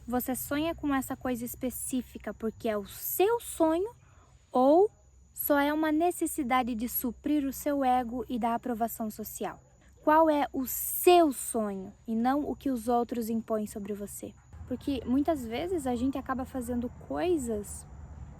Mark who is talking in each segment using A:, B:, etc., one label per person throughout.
A: você sonha com essa coisa específica porque é o seu sonho ou só é uma necessidade de suprir o seu ego e da aprovação social? Qual é o seu sonho e não o que os outros impõem sobre você? Porque muitas vezes a gente acaba fazendo coisas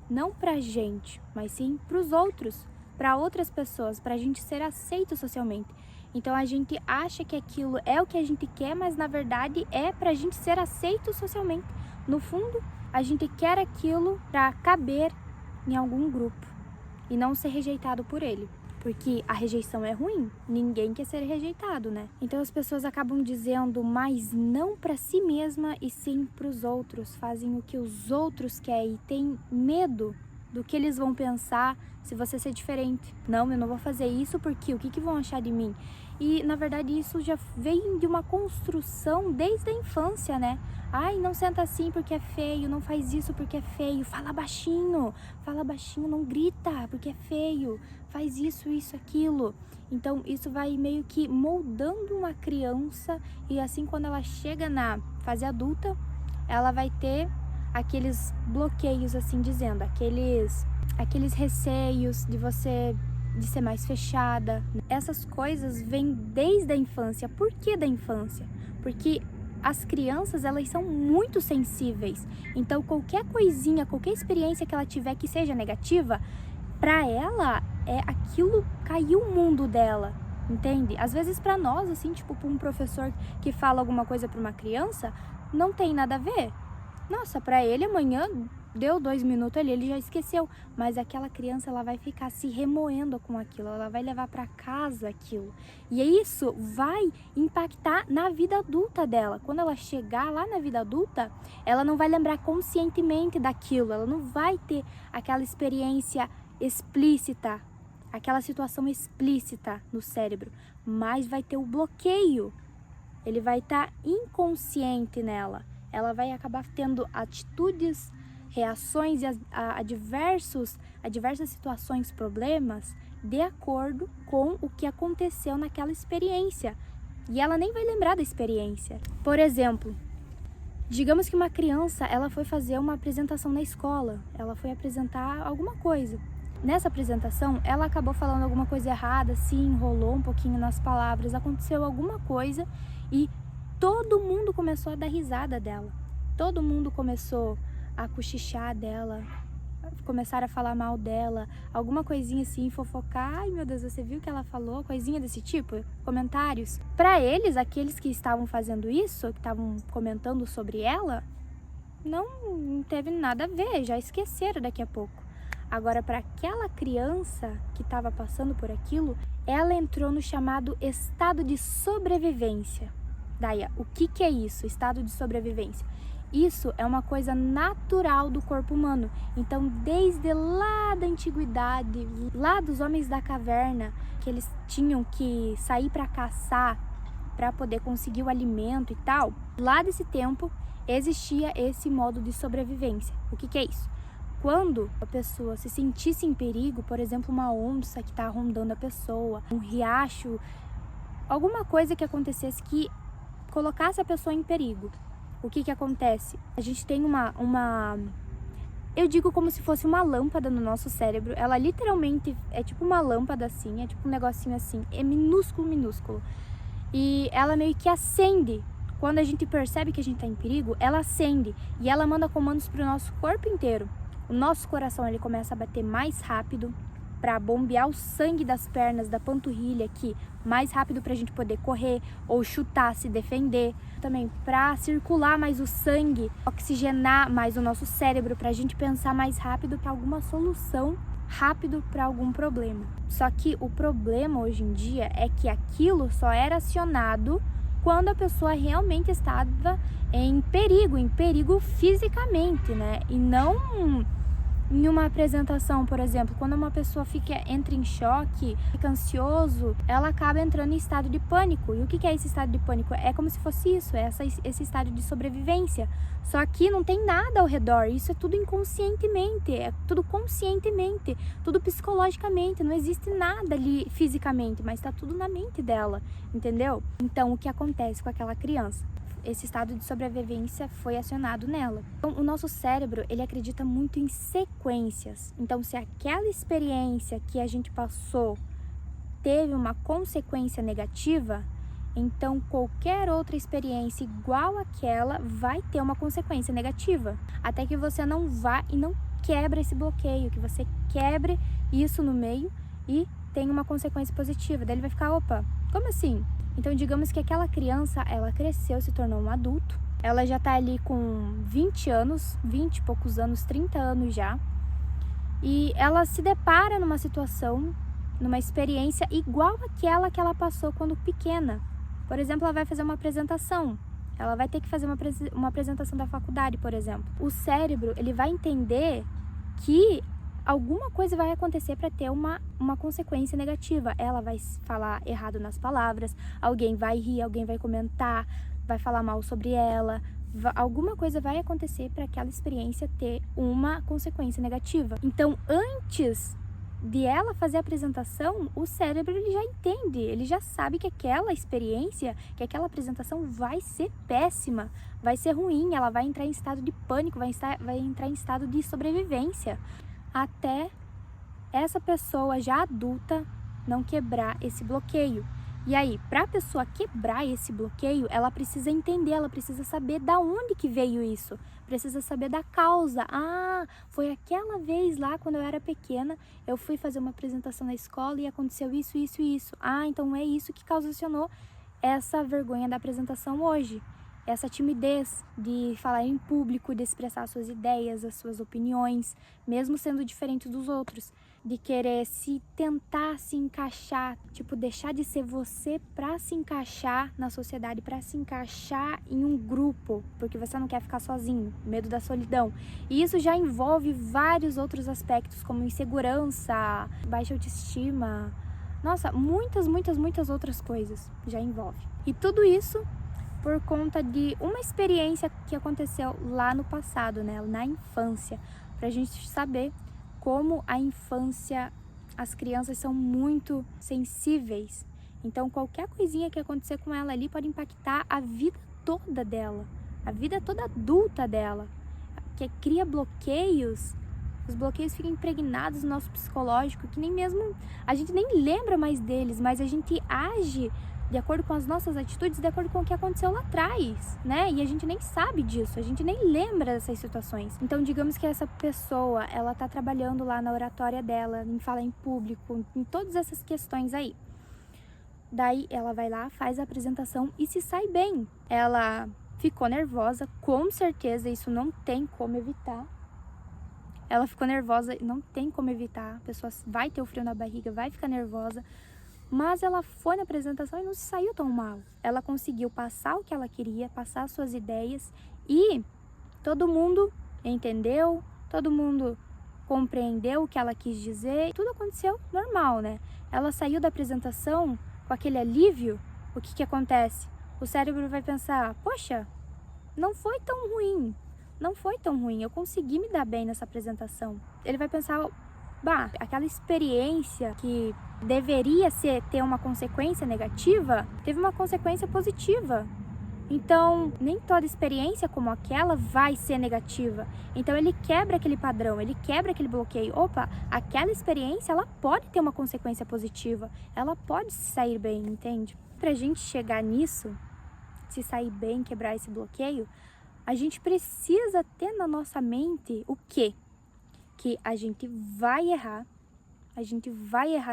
A: não pra gente, mas sim pros outros, para outras pessoas, pra gente ser aceito socialmente. Então a gente acha que aquilo é o que a gente quer, mas na verdade é pra gente ser aceito socialmente. No fundo, a gente quer aquilo pra caber em algum grupo e não ser rejeitado por ele. Porque a rejeição é ruim, ninguém quer ser rejeitado, né? Então as pessoas acabam dizendo, mas não para si mesma e sim para os outros. Fazem o que os outros querem e têm medo do que eles vão pensar se você ser diferente. Não, eu não vou fazer isso porque o que vão achar de mim? E na verdade isso já vem de uma construção desde a infância, né? Ai, não senta assim porque é feio, não faz isso porque é feio, fala baixinho, não grita porque é feio, faz isso, aquilo. Então isso vai meio que moldando uma criança e assim quando ela chega na fase adulta, ela vai ter aqueles bloqueios, assim dizendo, aqueles receios de ser mais fechada. Essas coisas vêm desde a infância. Por que da infância? Porque as crianças, elas são muito sensíveis. Então, qualquer coisinha, qualquer experiência que ela tiver que seja negativa, para ela, aquilo caiu o mundo dela, entende? Às vezes para nós, assim, tipo, para um professor que fala alguma coisa para uma criança, não tem nada a ver. Nossa, para ele amanhã deu 2 minutos ali, ele já esqueceu. Mas aquela criança, ela vai ficar se remoendo com aquilo, ela vai levar para casa aquilo. E isso vai impactar na vida adulta dela. Quando ela chegar lá na vida adulta, ela não vai lembrar conscientemente daquilo, ela não vai ter aquela experiência explícita, aquela situação explícita no cérebro, mas vai ter o bloqueio. Ele vai estar inconsciente nela. Ela vai acabar tendo atitudes, reações a diversas situações, problemas, de acordo com o que aconteceu naquela experiência. E ela nem vai lembrar da experiência. Por exemplo, digamos que uma criança, ela foi fazer uma apresentação na escola. Ela foi apresentar alguma coisa. Nessa apresentação, ela acabou falando alguma coisa errada, se enrolou um pouquinho nas palavras, aconteceu alguma coisa e todo mundo começou a dar risada dela. Todo mundo começou a cochichar dela, começaram a falar mal dela, alguma coisinha assim, fofocar. Ai, meu Deus, você viu o que ela falou? Coisinha desse tipo, comentários. Para eles, aqueles que estavam fazendo isso, que estavam comentando sobre ela, não teve nada a ver, já esqueceram daqui a pouco. Agora, para aquela criança que estava passando por aquilo, ela entrou no chamado estado de sobrevivência. Daí, o que é isso, estado de sobrevivência? Isso é uma coisa natural do corpo humano. Então, desde lá da antiguidade, lá dos homens da caverna, que eles tinham que sair para caçar, para poder conseguir o alimento e tal, lá desse tempo existia esse modo de sobrevivência. O que é isso? Quando a pessoa se sentisse em perigo, por exemplo, uma onça que está rondando a pessoa, um riacho, alguma coisa que acontecesse que colocasse a pessoa em perigo, o que acontece? A gente tem eu digo como se fosse uma lâmpada no nosso cérebro. Ela literalmente é tipo uma lâmpada assim, é tipo um negocinho assim, é minúsculo. E ela meio que acende. Quando a gente percebe que a gente está em perigo, ela acende e ela manda comandos para o nosso corpo inteiro. O nosso coração, ele começa a bater mais rápido para bombear o sangue das pernas, da panturrilha aqui, mais rápido para a gente poder correr ou chutar, se defender. Também para circular mais o sangue, oxigenar mais o nosso cérebro, para a gente pensar mais rápido para alguma solução, rápido para algum problema. Só que o problema hoje em dia é que aquilo só era acionado quando a pessoa realmente estava em perigo fisicamente, né? E não em uma apresentação, por exemplo, quando uma pessoa entra em choque, fica ansioso, ela acaba entrando em estado de pânico. E o que é esse estado de pânico? É como se fosse isso, esse estado de sobrevivência. Só que não tem nada ao redor, isso é tudo inconscientemente, é tudo conscientemente, tudo psicologicamente, não existe nada ali fisicamente, mas tá tudo na mente dela, entendeu? Então, o que acontece com aquela criança? esse estado de sobrevivência foi acionado nela. Então, o nosso cérebro, ele acredita muito em sequências. Então, se aquela experiência que a gente passou teve uma consequência negativa, então qualquer outra experiência igual àquela vai ter uma consequência negativa. Até que você não vá e não quebra esse bloqueio, que você quebre isso no meio e tenha uma consequência positiva. Daí ele vai ficar, opa, como assim? Então digamos que aquela criança, ela cresceu, se tornou um adulto, ela já tá ali com 20 anos, 20 e poucos anos, 30 anos já, e ela se depara numa situação, numa experiência igual àquela que ela passou quando pequena. Por exemplo, ela vai fazer uma apresentação, ela vai ter que fazer uma apresentação da faculdade, por exemplo. O cérebro, ele vai entender que alguma coisa vai acontecer para ter uma consequência negativa. Ela vai falar errado nas palavras, alguém vai rir, alguém vai comentar, vai falar mal sobre ela. Alguma coisa vai acontecer para aquela experiência ter uma consequência negativa. Então, antes de ela fazer a apresentação, o cérebro ele já entende, ele já sabe que aquela experiência, que aquela apresentação vai ser péssima, vai ser ruim, ela vai entrar em estado de pânico, vai entrar em estado de sobrevivência, até essa pessoa já adulta não quebrar esse bloqueio. E aí, para a pessoa quebrar esse bloqueio, ela precisa entender, ela precisa saber da onde que veio isso, precisa saber da causa. Ah, foi aquela vez lá quando eu era pequena, eu fui fazer uma apresentação na escola e aconteceu isso, isso e isso. Ah, então é isso que ocasionou essa vergonha da apresentação hoje. Essa timidez de falar em público, de expressar suas ideias, as suas opiniões, mesmo sendo diferente dos outros, de querer tentar se encaixar, tipo, deixar de ser você para se encaixar na sociedade, para se encaixar em um grupo, porque você não quer ficar sozinho, medo da solidão. E isso já envolve vários outros aspectos, como insegurança, baixa autoestima, nossa, muitas outras coisas já envolve. E tudo isso por conta de uma experiência que aconteceu lá no passado, né, na infância, pra gente saber como a infância, as crianças são muito sensíveis. Então qualquer coisinha que acontecer com ela ali pode impactar a vida toda dela, a vida toda adulta dela, que cria bloqueios. Os bloqueios ficam impregnados no nosso psicológico, que nem mesmo a gente nem lembra mais deles, mas a gente age de acordo com as nossas atitudes, de acordo com o que aconteceu lá atrás, né? E a gente nem sabe disso, a gente nem lembra dessas situações. Então, digamos que essa pessoa, ela tá trabalhando lá na oratória dela, em falar em público, em todas essas questões aí. Daí, ela vai lá, faz a apresentação e se sai bem. Ela ficou nervosa, com certeza, isso não tem como evitar. Ela ficou nervosa, não tem como evitar. A pessoa vai ter o frio na barriga, vai ficar nervosa. Mas ela foi na apresentação e não se saiu tão mal. Ela conseguiu passar o que ela queria, passar as suas ideias e todo mundo entendeu, todo mundo compreendeu o que ela quis dizer. Tudo aconteceu normal, né? Ela saiu da apresentação com aquele alívio. O que acontece? O cérebro vai pensar, poxa, não foi tão ruim, não foi tão ruim, eu consegui me dar bem nessa apresentação. Ele vai pensar, bah, aquela experiência que deveria ter uma consequência negativa, teve uma consequência positiva. Então, nem toda experiência como aquela vai ser negativa. Então, ele quebra aquele padrão, ele quebra aquele bloqueio. Opa, aquela experiência, ela pode ter uma consequência positiva, ela pode se sair bem, entende? Pra gente chegar nisso, se sair bem, quebrar esse bloqueio, a gente precisa ter na nossa mente o quê? Que a gente vai errar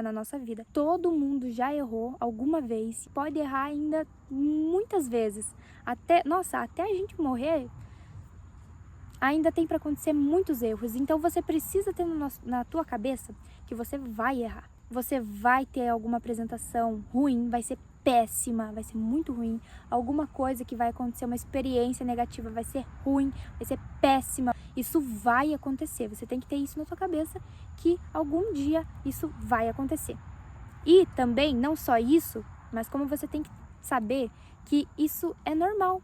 A: na nossa vida. Todo mundo já errou alguma vez, pode errar ainda muitas vezes. Até a gente morrer, ainda tem para acontecer muitos erros. Então você precisa ter na tua cabeça que você vai errar. Você vai ter alguma apresentação ruim, vai ser péssima, vai ser muito ruim. Alguma coisa que vai acontecer, uma experiência negativa, vai ser ruim, vai ser péssima. Isso vai acontecer. Você tem que ter isso na sua cabeça, que algum dia isso vai acontecer. E também, não só isso, mas como você tem que saber que isso é normal.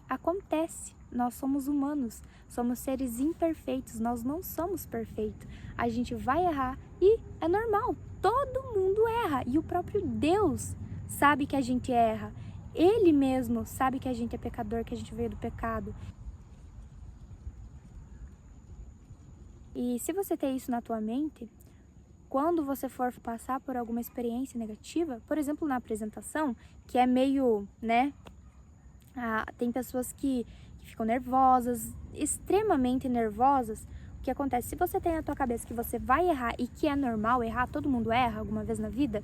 A: Acontece. Nós somos humanos, somos seres imperfeitos, nós não somos perfeitos. A gente vai errar e é normal, todo mundo erra. E o próprio Deus sabe que a gente erra. Ele mesmo sabe que a gente é pecador, que a gente veio do pecado. E se você tem isso na tua mente, quando você for passar por alguma experiência negativa, por exemplo, na apresentação, que é meio, né? Tem pessoas que ficam nervosas, extremamente nervosas. O que acontece? Se você tem na tua cabeça que você vai errar e que é normal errar, todo mundo erra alguma vez na vida,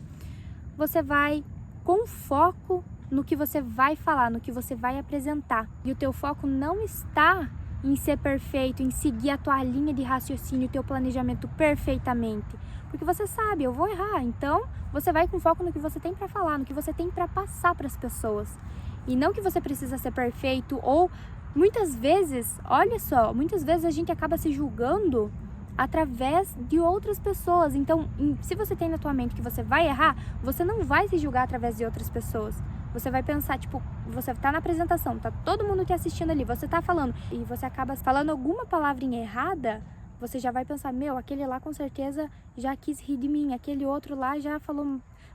A: você vai com foco no que você vai falar, no que você vai apresentar. E o teu foco não está em ser perfeito, em seguir a tua linha de raciocínio, o teu planejamento perfeitamente. Porque você sabe, eu vou errar, então você vai com foco no que você tem para falar, no que você tem para passar para as pessoas. E não que você precisa ser perfeito, ou muitas vezes, olha só, muitas vezes a gente acaba se julgando através de outras pessoas. Então, se você tem na tua mente que você vai errar, você não vai se julgar através de outras pessoas. Você vai pensar, tipo, você tá na apresentação, tá todo mundo te assistindo ali, você tá falando, e você acaba falando alguma palavrinha errada, você já vai pensar, meu, aquele lá com certeza já quis rir de mim, aquele outro lá já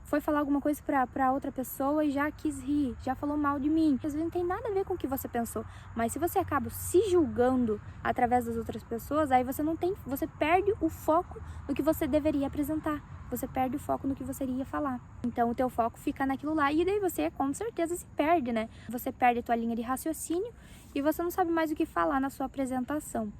A: foi falar alguma coisa pra outra pessoa e já quis rir, já falou mal de mim. Às vezes não tem nada a ver com o que você pensou, mas se você acaba se julgando através das outras pessoas, aí você perde o foco no que você deveria apresentar, você perde o foco no que você iria falar. Então o teu foco fica naquilo lá e daí você com certeza se perde, né? Você perde a tua linha de raciocínio e você não sabe mais o que falar na sua apresentação,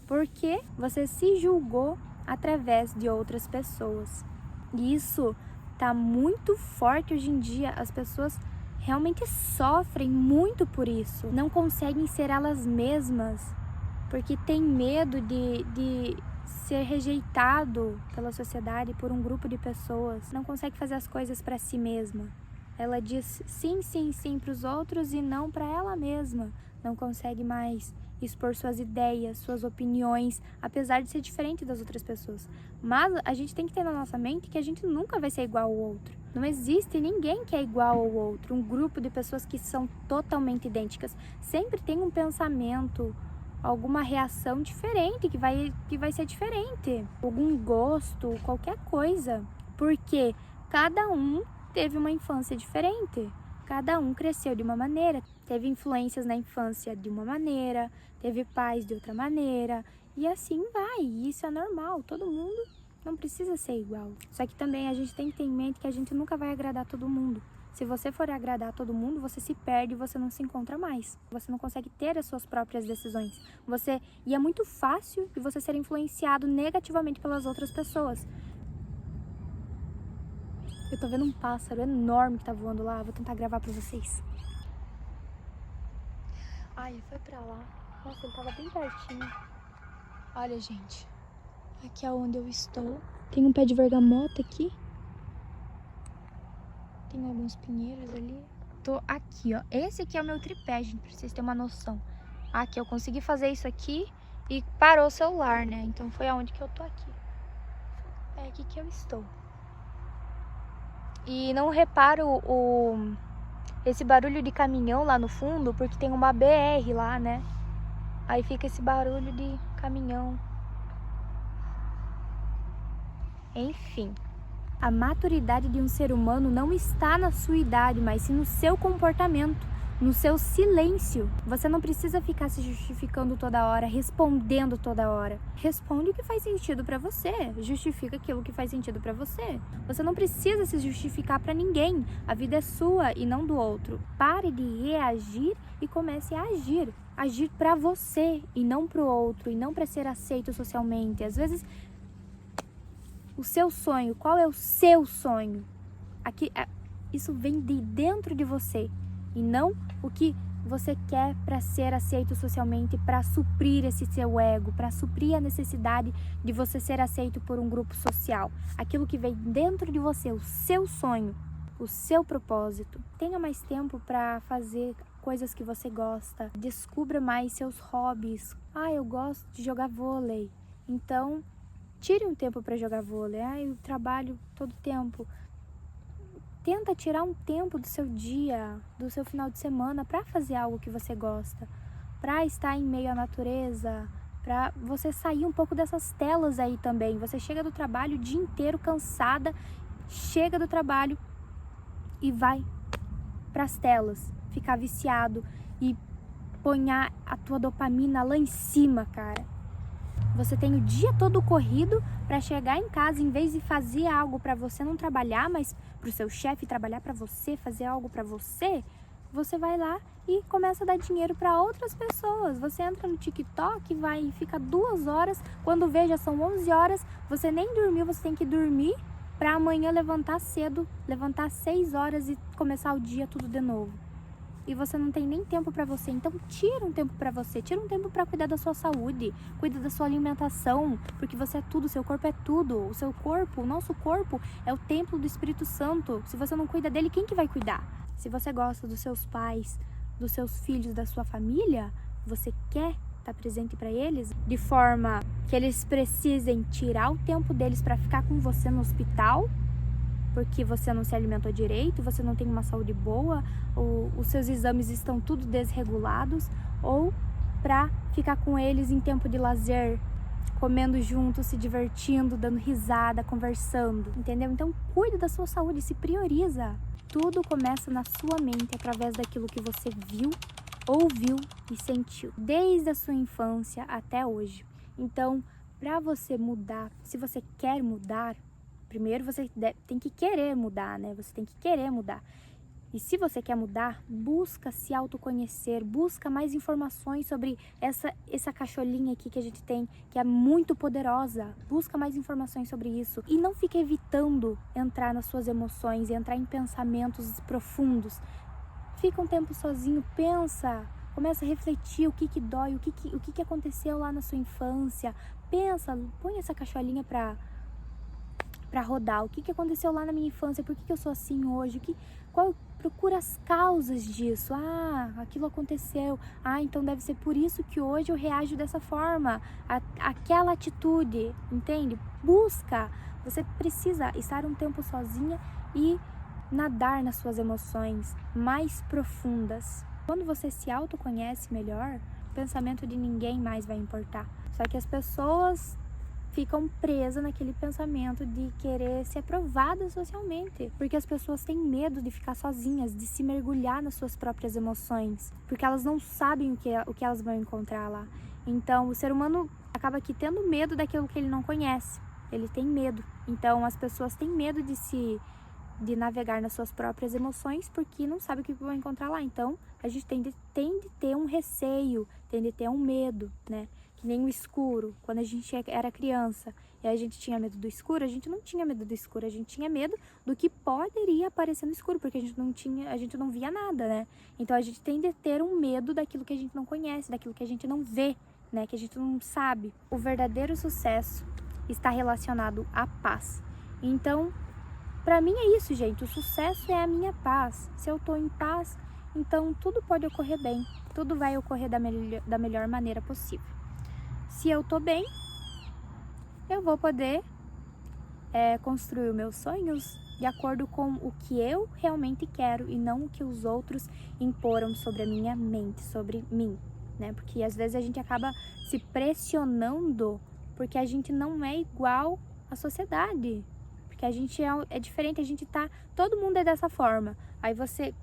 A: porque você se julgou através de outras pessoas. E isso tá muito forte hoje em dia, as pessoas realmente sofrem muito por isso, não conseguem ser elas mesmas, porque tem medo de ser rejeitado pela sociedade, por um grupo de pessoas, não consegue fazer as coisas para si mesma. Ela diz sim, sim, sim para os outros e não para ela mesma, não consegue mais expor suas ideias, suas opiniões, apesar de ser diferente das outras pessoas. Mas a gente tem que ter na nossa mente que a gente nunca vai ser igual ao outro. Não existe ninguém que é igual ao outro, um grupo de pessoas que são totalmente idênticas. Sempre tem um pensamento, alguma reação diferente, que vai ser diferente. Algum gosto, qualquer coisa. Porque cada um teve uma infância diferente. Cada um cresceu de uma maneira, teve influências na infância de uma maneira, teve pais de outra maneira, e assim vai, e isso é normal, todo mundo não precisa ser igual. Só que também a gente tem que ter em mente que a gente nunca vai agradar todo mundo. Se você for agradar todo mundo, você se perde e você não se encontra mais. Você não consegue ter as suas próprias decisões. E é muito fácil de você ser influenciado negativamente pelas outras pessoas. Eu tô vendo um pássaro enorme que tá voando lá. Vou tentar gravar pra vocês. Ai, ele foi pra lá. Nossa, ele tava bem pertinho. Olha, gente. Aqui é onde eu estou. Tem um pé de bergamota aqui. Tem alguns pinheiros ali. Tô aqui, ó. Esse aqui é o meu tripé, gente, pra vocês terem uma noção. Aqui, eu consegui fazer isso aqui e parou o celular, né? Então foi aonde que eu tô aqui. É aqui que eu estou. E não reparo esse barulho de caminhão lá no fundo, porque tem uma BR lá, né? Aí fica esse barulho de caminhão. Enfim. A maturidade de um ser humano não está na sua idade, mas sim no seu comportamento, no seu silêncio. Você não precisa ficar se justificando toda hora, respondendo toda hora. Responde o que faz sentido pra você, justifica aquilo que faz sentido pra você. Você não precisa se justificar pra ninguém, a vida é sua e não do outro. Pare de reagir e comece a agir. Agir pra você e não pro outro, e não pra ser aceito socialmente. Às vezes, o seu sonho, qual é o seu sonho? Isso vem de dentro de você e não o que você quer para ser aceito socialmente, para suprir esse seu ego, para suprir a necessidade de você ser aceito por um grupo social. Aquilo que vem dentro de você, o seu sonho, o seu propósito. Tenha mais tempo para fazer coisas que você gosta. Descubra mais seus hobbies. Eu gosto de jogar vôlei. Então, tire um tempo para jogar vôlei. Eu trabalho todo tempo. Tenta tirar um tempo do seu dia, do seu final de semana para fazer algo que você gosta, para estar em meio à natureza, para você sair um pouco dessas telas aí também. Você chega do trabalho o dia inteiro cansada, chega do trabalho e vai pras telas, ficar viciado e ponhar a tua dopamina lá em cima, cara. Você tem o dia todo corrido para chegar em casa, em vez de fazer algo para você não trabalhar, mas pro seu chefe trabalhar para você, fazer algo para você, você vai lá e começa a dar dinheiro para outras pessoas. Você entra no TikTok, vai e fica 2 horas, quando vê já são 11 horas, você nem dormiu, você tem que dormir para amanhã levantar cedo, levantar 6 horas e começar o dia tudo de novo. E você não tem nem tempo para você, então tira um tempo para você, tira um tempo para cuidar da sua saúde, cuida da sua alimentação, porque você é tudo, seu corpo é tudo, o seu corpo, o nosso corpo é o templo do Espírito Santo. Se você não cuida dele, quem que vai cuidar? Se você gosta dos seus pais, dos seus filhos, da sua família, você quer estar presente para eles de forma que eles precisem tirar o tempo deles para ficar com você no hospital, porque você não se alimentou direito, você não tem uma saúde boa, ou os seus exames estão tudo desregulados, ou para ficar com eles em tempo de lazer, comendo juntos, se divertindo, dando risada, conversando, entendeu? Então cuida da sua saúde, se prioriza. Tudo começa na sua mente através daquilo que você viu, ouviu e sentiu, desde a sua infância até hoje. Então, para você mudar, se você quer mudar, primeiro você tem que querer mudar, né? Você tem que querer mudar. E se você quer mudar, busca se autoconhecer, busca mais informações sobre essa cacholinha aqui que a gente tem, que é muito poderosa. Busca mais informações sobre isso. E não fique evitando entrar nas suas emoções e entrar em pensamentos profundos. Fica um tempo sozinho, pensa, começa a refletir o que dói, o que aconteceu lá na sua infância. Pensa, põe essa cacholinha para rodar, o que aconteceu lá na minha infância, por que eu sou assim hoje, procura as causas disso, aquilo aconteceu, então deve ser por isso que hoje eu reajo dessa forma, aquela atitude, entende? Busca, você precisa estar um tempo sozinha e nadar nas suas emoções mais profundas. Quando você se autoconhece melhor, o pensamento de ninguém mais vai importar, só que as pessoas ficam presas naquele pensamento de querer ser aprovadas socialmente, porque as pessoas têm medo de ficar sozinhas, de se mergulhar nas suas próprias emoções, porque elas não sabem o que elas vão encontrar lá. Então o ser humano acaba aqui tendo medo daquilo que ele não conhece, ele tem medo. Então as pessoas têm medo de navegar nas suas próprias emoções, porque não sabe o que vão encontrar lá. Então a gente tem de ter um receio, tem de ter um medo, né? Nem o escuro. Quando a gente era criança e a gente tinha medo do escuro, a gente não tinha medo do escuro, a gente tinha medo do que poderia aparecer no escuro, porque a gente não via nada, né? Então a gente tem de ter um medo daquilo que a gente não conhece, daquilo que a gente não vê, né? Que a gente não sabe. O verdadeiro sucesso está relacionado à paz. Então, para mim é isso, gente. O sucesso é a minha paz. Se eu tô em paz, então tudo pode ocorrer bem. Tudo vai ocorrer da melhor maneira possível. Se eu tô bem, eu vou poder construir os meus sonhos de acordo com o que eu realmente quero e não o que os outros imporam sobre a minha mente, sobre mim, né? Porque às vezes a gente acaba se pressionando porque a gente não é igual à sociedade, porque a gente é diferente, todo mundo é dessa forma. Aí você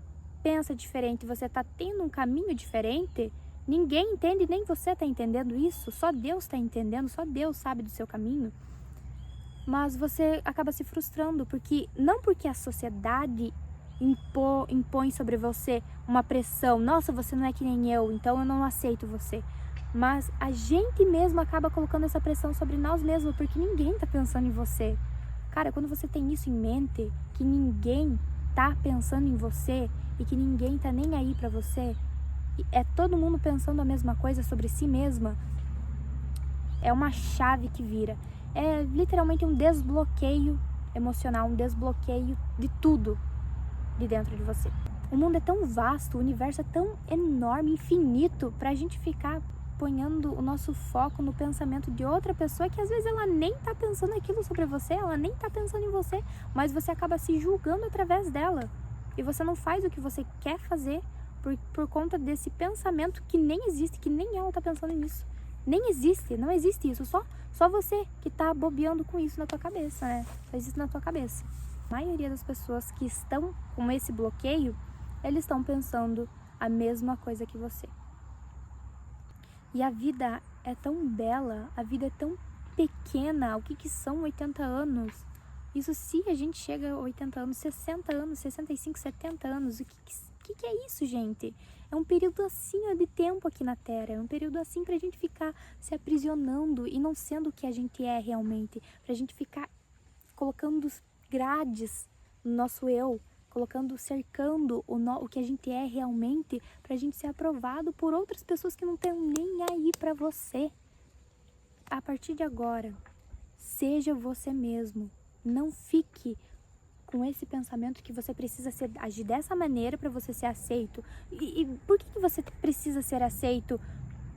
A: pensa diferente, você tá tendo um caminho diferente. Ninguém entende, nem você está entendendo isso, só Deus está entendendo, só Deus sabe do seu caminho. Mas você acaba se frustrando, não porque a sociedade impõe sobre você uma pressão, nossa, você não é que nem eu, então eu não aceito você. Mas a gente mesmo acaba colocando essa pressão sobre nós mesmos, porque ninguém está pensando em você. Cara, quando você tem isso em mente, que ninguém está pensando em você e que ninguém está nem aí para você, é todo mundo pensando a mesma coisa sobre si mesma, é uma chave que vira. É literalmente um desbloqueio emocional, um desbloqueio de tudo de dentro de você. O mundo é tão vasto, o universo é tão enorme, infinito, pra gente ficar ponhando o nosso foco no pensamento de outra pessoa que às vezes ela nem tá pensando aquilo sobre você, ela nem tá pensando em você, mas você acaba se julgando através dela. E você não faz o que você quer fazer por conta desse pensamento que nem existe, que nem ela tá pensando nisso. Nem existe, não existe isso. Só você que tá bobeando com isso na tua cabeça, né? Só existe na tua cabeça. A maioria das pessoas que estão com esse bloqueio eles estão pensando a mesma coisa que você. E a vida é tão bela, a vida é tão pequena. O que são 80 anos? Isso se a gente chega a 80 anos, 60 anos, 65, 70 anos. O que é isso, gente? É um período assim ó, de tempo aqui na Terra. É um período assim pra gente ficar se aprisionando e não sendo o que a gente é realmente. Pra gente ficar colocando grades no nosso eu, cercando o que a gente é realmente, pra gente ser aprovado por outras pessoas que não estão nem aí pra você. A partir de agora, seja você mesmo. Não fique com esse pensamento que você precisa agir dessa maneira para você ser aceito. E por que você precisa ser aceito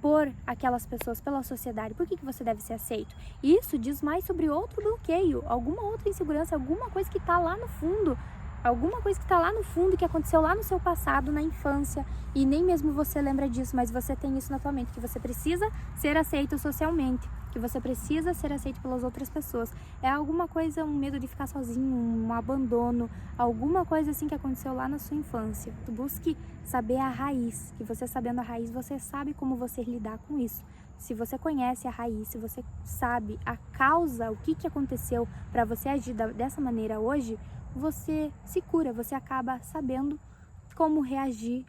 A: por aquelas pessoas, pela sociedade? Por que você deve ser aceito? Isso diz mais sobre outro bloqueio, alguma outra insegurança, alguma coisa que está lá no fundo. Alguma coisa que está lá no fundo, que aconteceu lá no seu passado, na infância, e nem mesmo você lembra disso, mas você tem isso na tua mente, que você precisa ser aceito socialmente, que você precisa ser aceito pelas outras pessoas. É alguma coisa, um medo de ficar sozinho, um abandono, alguma coisa assim que aconteceu lá na sua infância. Tu busque saber a raiz, que você sabendo a raiz, você sabe como você lidar com isso. Se você conhece a raiz, se você sabe a causa, o que aconteceu para você agir dessa maneira hoje, você se cura, você acaba sabendo como reagir,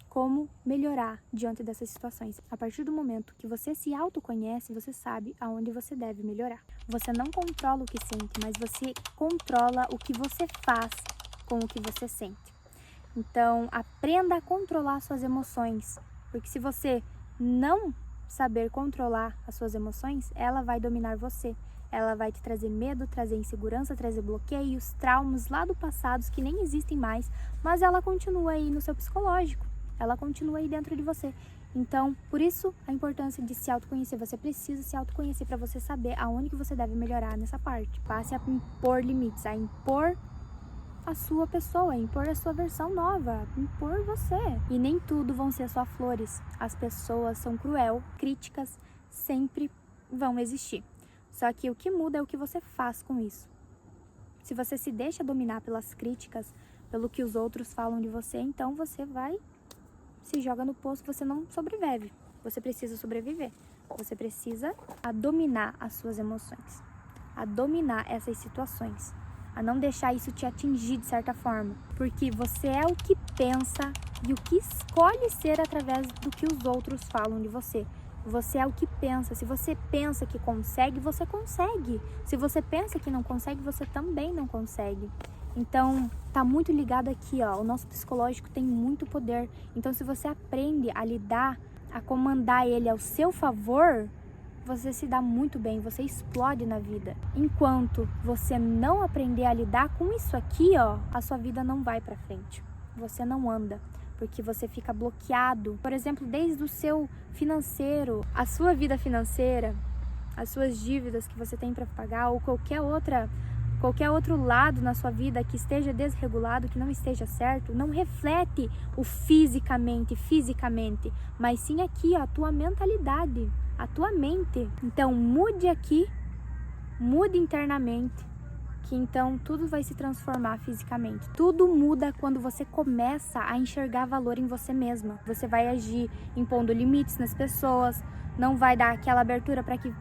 A: como melhorar diante dessas situações. A partir do momento que você se autoconhece, você sabe aonde você deve melhorar. Você não controla o que sente, mas você controla o que você faz com o que você sente. Então, aprenda a controlar suas emoções, porque se você não saber controlar as suas emoções, ela vai dominar você. Ela vai te trazer medo, trazer insegurança, trazer bloqueios, traumas lá do passado que nem existem mais, mas ela continua aí no seu psicológico, ela continua aí dentro de você. Então, por isso a importância de se autoconhecer. Você precisa se autoconhecer para você saber aonde que você deve melhorar nessa parte. Passe a impor limites, a impor a sua pessoa, a impor a sua versão nova, a impor você. E nem tudo vão ser só flores. As pessoas são cruel, críticas sempre vão existir. Só que o que muda é o que você faz com isso. Se você se deixa dominar pelas críticas, pelo que os outros falam de você, então você se joga no poço, você não sobrevive. Você precisa sobreviver. Você precisa dominar as suas emoções, a dominar essas situações, a não deixar isso te atingir de certa forma. Porque você é o que pensa e o que escolhe ser através do que os outros falam de você. Você é o que pensa. Se você pensa que consegue, você consegue. Se você pensa que não consegue, você também não consegue. Então, tá muito ligado aqui, ó. O nosso psicológico tem muito poder. Então, se você aprende a lidar, a comandar ele ao seu favor, você se dá muito bem, você explode na vida. Enquanto você não aprender a lidar com isso aqui, ó, a sua vida não vai pra frente. Você não anda. Porque você fica bloqueado, por exemplo, desde o seu financeiro, a sua vida financeira, as suas dívidas que você tem para pagar ou qualquer outro lado na sua vida que esteja desregulado, que não esteja certo, não reflete o fisicamente, mas sim aqui, ó, a tua mentalidade, a tua mente. Então, mude aqui, mude internamente, que então tudo vai se transformar fisicamente. Tudo muda quando você começa a enxergar valor em você mesma. Você vai agir impondo limites nas pessoas, não vai dar aquela abertura para que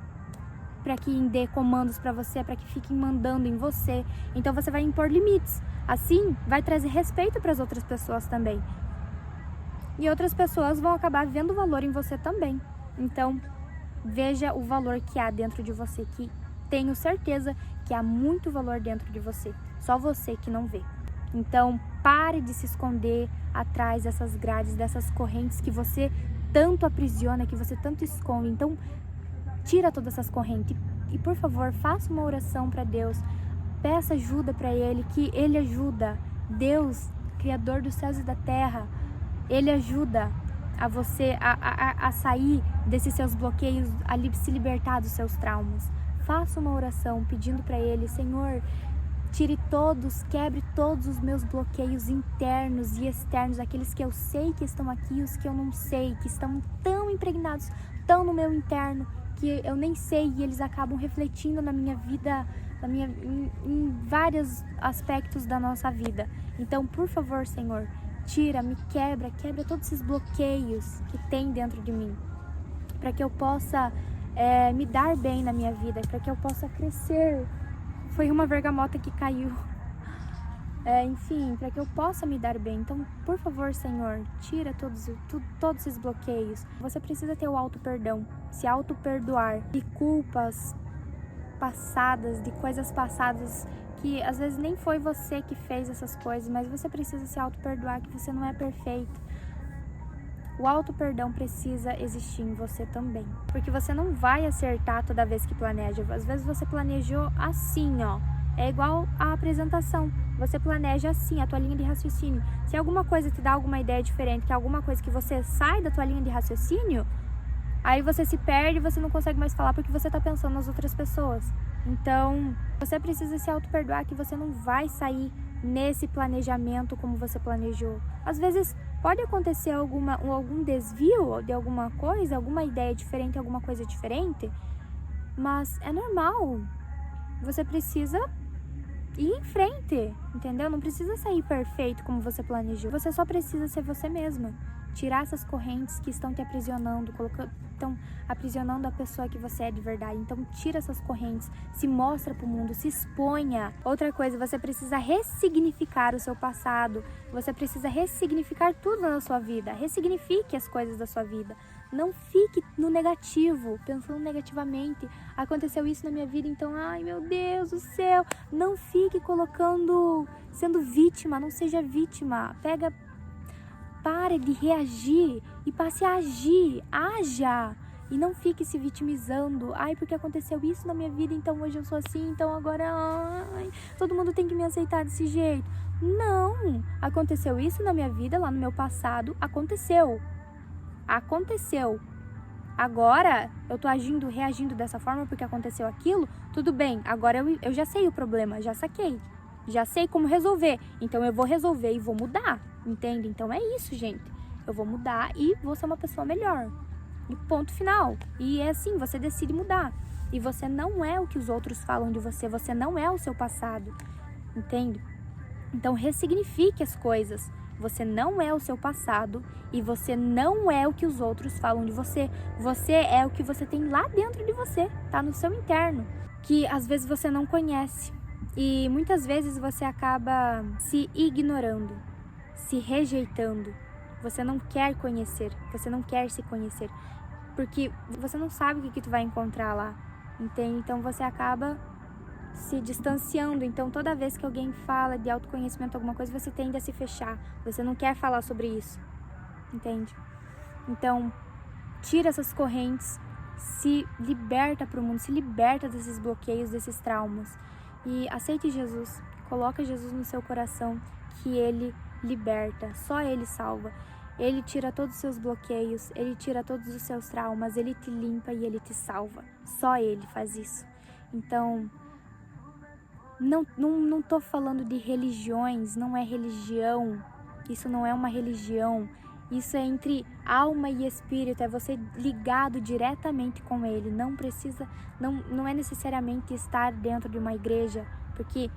A: dê comandos para você, para que fiquem mandando em você. Então você vai impor limites. Assim, vai trazer respeito para as outras pessoas também. E outras pessoas vão acabar vendo valor em você também. Então, veja o valor que há dentro de você, que tenho certeza que há muito valor dentro de você, só você que não vê. Então, pare de se esconder atrás dessas grades, dessas correntes que você tanto aprisiona, que você tanto esconde. Então, tira todas essas correntes e, por favor, faça uma oração para Deus. Peça ajuda para Ele, que Ele ajuda. Deus, Criador dos céus e da terra, Ele ajuda a você a sair desses seus bloqueios, a se libertar dos seus traumas. Faça uma oração pedindo para Ele: Senhor, quebre todos os meus bloqueios internos e externos, aqueles que eu sei que estão aqui e os que eu não sei, que estão tão impregnados, tão no meu interno, que eu nem sei, e eles acabam refletindo na minha vida, em vários aspectos da nossa vida. Então, por favor, Senhor, tira, me quebra todos esses bloqueios que tem dentro de mim, para que eu possa me dar bem na minha vida, para que eu possa crescer. Foi uma bergamota que caiu. Enfim, para que eu possa me dar bem. Então, por favor, Senhor, tira todos esses bloqueios. Você precisa ter o auto-perdão, se auto-perdoar de culpas passadas, de coisas passadas que às vezes nem foi você que fez essas coisas, mas você precisa se auto-perdoar, que você não é perfeito. O auto-perdão precisa existir em você também, porque você não vai acertar toda vez que planeja. Às vezes você planejou assim, ó. É igual a apresentação. Você planeja assim, a tua linha de raciocínio. Se alguma coisa te dá alguma ideia diferente, que é alguma coisa que você sai da tua linha de raciocínio, aí você se perde e você não consegue mais falar porque você tá pensando nas outras pessoas. Então, você precisa se auto-perdoar, que você não vai sair nesse planejamento como você planejou. Às vezes pode acontecer algum desvio de alguma coisa, alguma ideia diferente, alguma coisa diferente, mas é normal. Você precisa ir em frente, entendeu? Não precisa sair perfeito como você planejou. Você só precisa ser você mesma. Tirar essas correntes que estão te aprisionando, estão aprisionando a pessoa que você é de verdade. Então tira essas correntes, se mostra pro mundo, se exponha. Outra coisa, você precisa ressignificar o seu passado. Você precisa ressignificar tudo na sua vida. Ressignifique as coisas da sua vida. Não fique no negativo, pensando negativamente. Aconteceu isso na minha vida, então, ai meu Deus do céu. Não fique sendo vítima, não seja vítima. Pare de reagir e passe a agir, haja. E não fique se vitimizando. Ai, porque aconteceu isso na minha vida, então hoje eu sou assim, então agora, todo mundo tem que me aceitar desse jeito. Não, aconteceu isso na minha vida, lá no meu passado, aconteceu. Agora eu tô reagindo dessa forma porque aconteceu aquilo, tudo bem, agora eu já sei o problema, já saquei. Já sei como resolver, então eu vou resolver e vou mudar, entende? Então é isso, gente. Eu vou mudar e vou ser uma pessoa melhor. E ponto final. E é assim, você decide mudar. E você não é o que os outros falam de você, você não é o seu passado, entende? Então ressignifique as coisas. Você não é o seu passado e você não é o que os outros falam de você. Você é o que você tem lá dentro de você, tá no seu interno, que às vezes você não conhece. E muitas vezes você acaba se ignorando, se rejeitando. Você não quer conhecer, você não quer se conhecer, porque você não sabe o que tu vai encontrar lá, entende? Então você acaba se distanciando. Então toda vez que alguém fala de autoconhecimento, alguma coisa, você tende a se fechar. Você não quer falar sobre isso, entende? Então tira essas correntes, se liberta para o mundo, se liberta desses bloqueios, desses traumas. E aceite Jesus, coloca Jesus no seu coração, que Ele liberta, só Ele salva. Ele tira todos os seus bloqueios, Ele tira todos os seus traumas, Ele te limpa e Ele te salva. Só Ele faz isso. Então, não tô falando de religiões, não é religião, isso não é uma religião. Isso é entre alma e espírito, é você ligado diretamente com Ele. Não precisa, não é necessariamente estar dentro de uma igreja, porque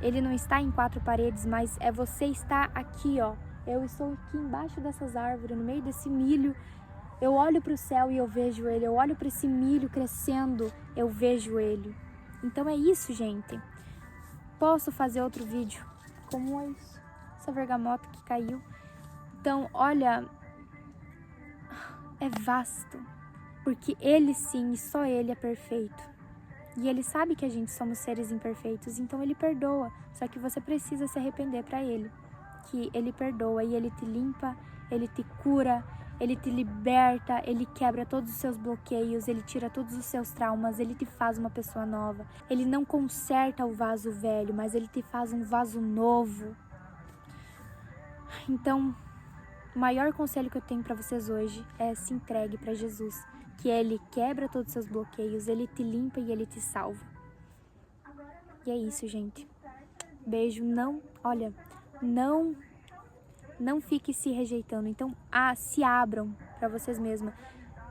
A: Ele não está em quatro paredes, mas é você estar aqui, ó. Eu estou aqui embaixo dessas árvores, no meio desse milho. Eu olho para o céu e eu vejo Ele. Eu olho para esse milho crescendo, eu vejo Ele. Então é isso, gente. Posso fazer outro vídeo como essa bergamota que caiu. Então, olha, é vasto, porque Ele sim, e só Ele é perfeito. E Ele sabe que a gente somos seres imperfeitos, então Ele perdoa. Só que você precisa se arrepender para Ele, que Ele perdoa e Ele te limpa, Ele te cura, Ele te liberta, Ele quebra todos os seus bloqueios, Ele tira todos os seus traumas, Ele te faz uma pessoa nova. Ele não conserta o vaso velho, mas Ele te faz um vaso novo. Então, o maior conselho que eu tenho para vocês hoje é se entregue para Jesus, que Ele quebra todos os seus bloqueios, Ele te limpa e Ele te salva. E é isso, gente. Beijo. Não fique se rejeitando. Então, se abram para vocês mesmas.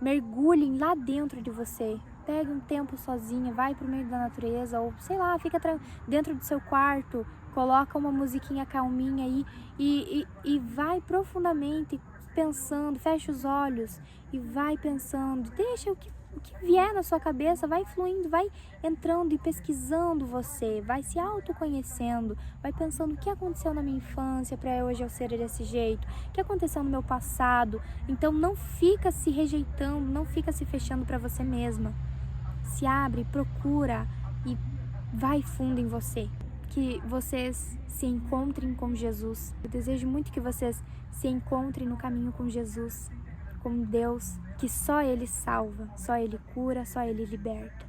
A: Mergulhem lá dentro de você. Pegue um tempo sozinha, vai pro meio da natureza, ou sei lá, fica dentro do seu quarto, coloca uma musiquinha calminha aí e vai profundamente pensando, fecha os olhos e vai pensando, deixa o que vier na sua cabeça, vai fluindo, vai entrando e pesquisando você, vai se autoconhecendo, vai pensando o que aconteceu na minha infância para hoje eu ser desse jeito, o que aconteceu no meu passado. Então não fica se rejeitando, não fica se fechando para você mesma. Se abre, procura e vai fundo em você. Que vocês se encontrem com Jesus. Eu desejo muito que vocês se encontrem no caminho com Jesus, com Deus, que só Ele salva, só Ele cura, só Ele liberta.